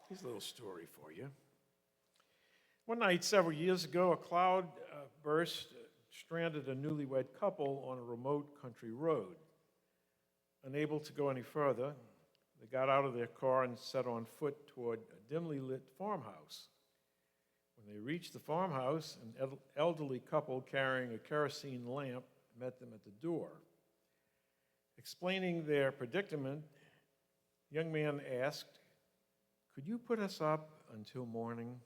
Here's a little story for you. One night several years ago, a cloud burst stranded a newlywed couple on a remote country road. Unable to go any further, they got out of their car and set on foot toward a dimly lit farmhouse. When they reached the farmhouse, an elderly couple carrying a kerosene lamp met them at the door. Explaining their predicament, the young man asked, "Could you put us up until morning?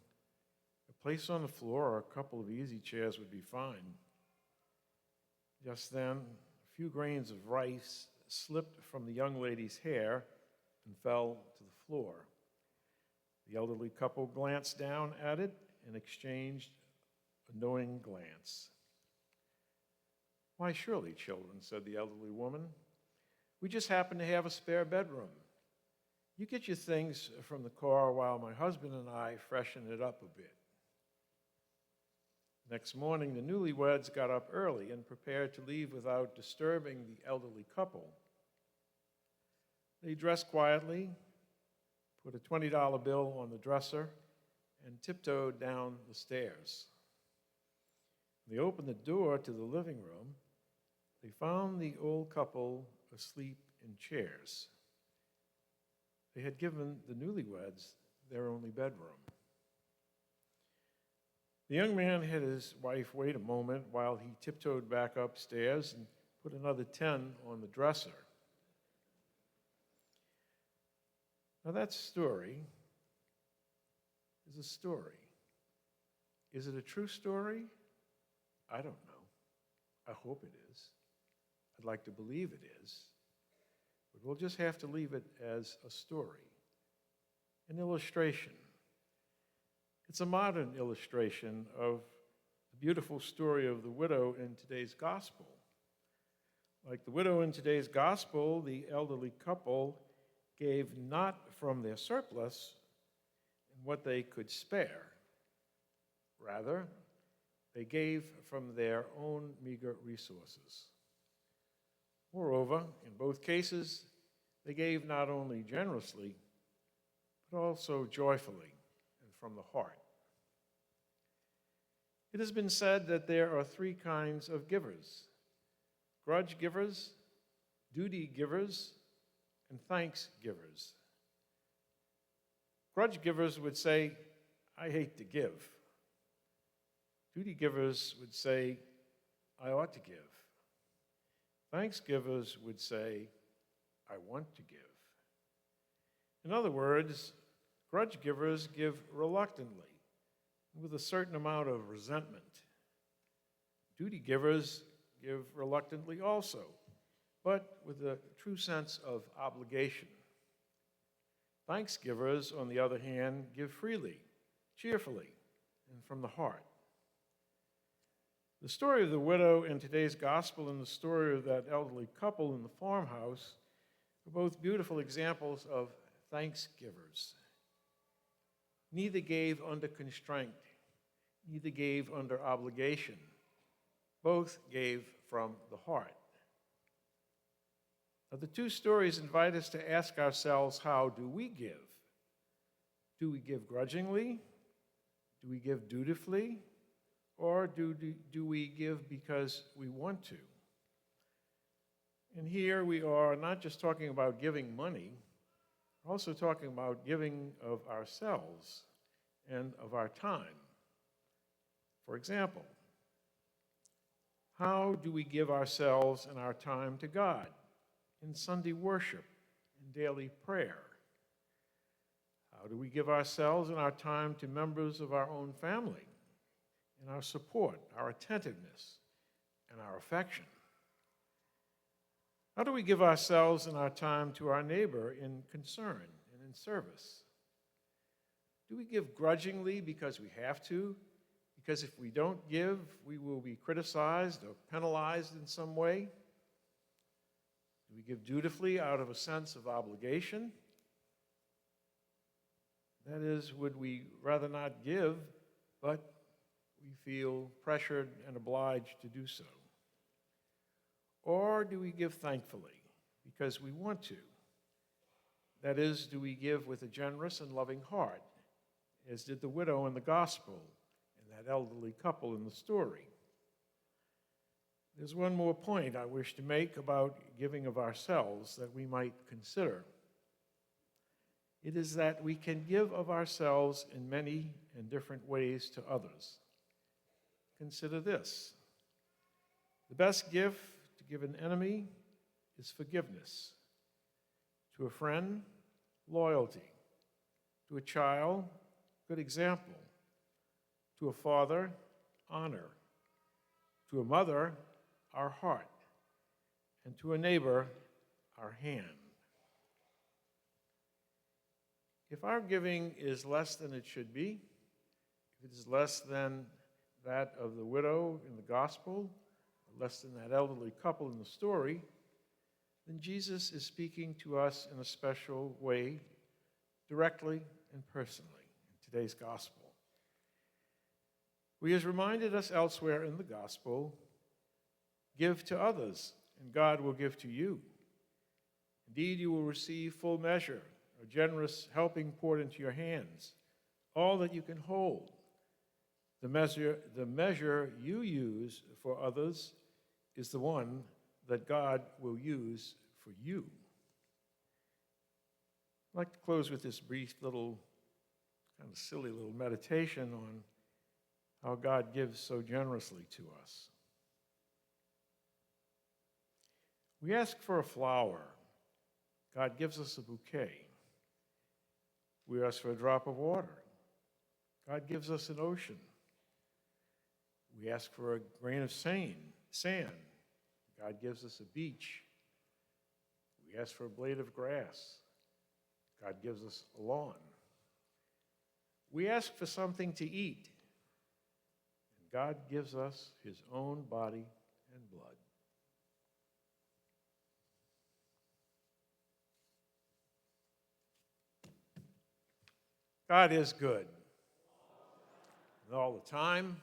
A place on the floor or a couple of easy chairs would be fine." Just then, a few grains of rice slipped from the young lady's hair and fell to the floor. The elderly couple glanced down at it and exchanged a knowing glance. "Why, surely, children," said the elderly woman. "We just happen to have a spare bedroom. You get your things from the car while my husband and I freshen it up a bit." Next morning, the newlyweds got up early and prepared to leave without disturbing the elderly couple. They dressed quietly, put a $20 bill on the dresser, and tiptoed down the stairs. They opened the door to the living room. They found the old couple asleep in chairs. They had given the newlyweds their only bedroom. The young man had his wife wait a moment while he tiptoed back upstairs and put another 10 on the dresser. Now that story is a story. Is it a true story? I don't know. I hope it is. I'd like to believe it is. But we'll just have to leave it as a story, an illustration. It's a modern illustration of the beautiful story of the widow in today's gospel. Like the widow in today's gospel, the elderly couple gave not from their surplus and what they could spare. Rather, they gave from their own meager resources. Moreover, in both cases, they gave not only generously, but also joyfully and from the heart. It has been said that there are three kinds of givers: grudge givers, duty givers, and thanks givers. Grudge givers would say, "I hate to give." Duty givers would say, "I ought to give." Thanks givers would say, "I want to give." In other words, grudge givers give reluctantly, with a certain amount of resentment. Duty givers give reluctantly also, but with a true sense of obligation. Thanks givers, on the other hand, give freely, cheerfully, and from the heart. The story of the widow in today's gospel and the story of that elderly couple in the farmhouse are both beautiful examples of thanksgivers. Neither gave under constraint, neither gave under obligation. Both gave from the heart. Now, the two stories invite us to ask ourselves, how do we give? Do we give grudgingly? Do we give dutifully? Or do we give because we want to? And here we are not just talking about giving money, we're also talking about giving of ourselves and of our time. For example, how do we give ourselves and our time to God in Sunday worship and daily prayer? How do we give ourselves and our time to members of our own family in our support, our attentiveness, and our affection? How do we give ourselves and our time to our neighbor in concern and in service? Do we give grudgingly because we have to? Because if we don't give, we will be criticized or penalized in some way? Do we give dutifully out of a sense of obligation? That is, would we rather not give, but we feel pressured and obliged to do so? Or do we give thankfully because we want to? That is, do we give with a generous and loving heart, as did the widow in the gospel and that elderly couple in the story? There's one more point I wish to make about giving of ourselves that we might consider. It is that we can give of ourselves in many and different ways to others. Consider this. The best gift to give an enemy is forgiveness. To a friend, loyalty. To a child, good example. To a father, honor. To a mother, our heart. And to a neighbor, our hand. If our giving is less than it should be, if it is less than that of the widow in the gospel, less than that elderly couple in the story, then Jesus is speaking to us in a special way, directly and personally, in today's gospel. He has reminded us elsewhere in the gospel, give to others, and God will give to you. Indeed, you will receive full measure, a generous helping poured into your hands, all that you can hold. The measure you use for others is the one that God will use for you. I'd like to close with this brief little, kind of silly little meditation on how God gives so generously to us. We ask for a flower. God gives us a bouquet. We ask for a drop of water. God gives us an ocean. We ask for a grain of sand. God gives us a beach. We ask for a blade of grass. God gives us a lawn. We ask for something to eat. And God gives us his own body and blood. God is good. And all the time.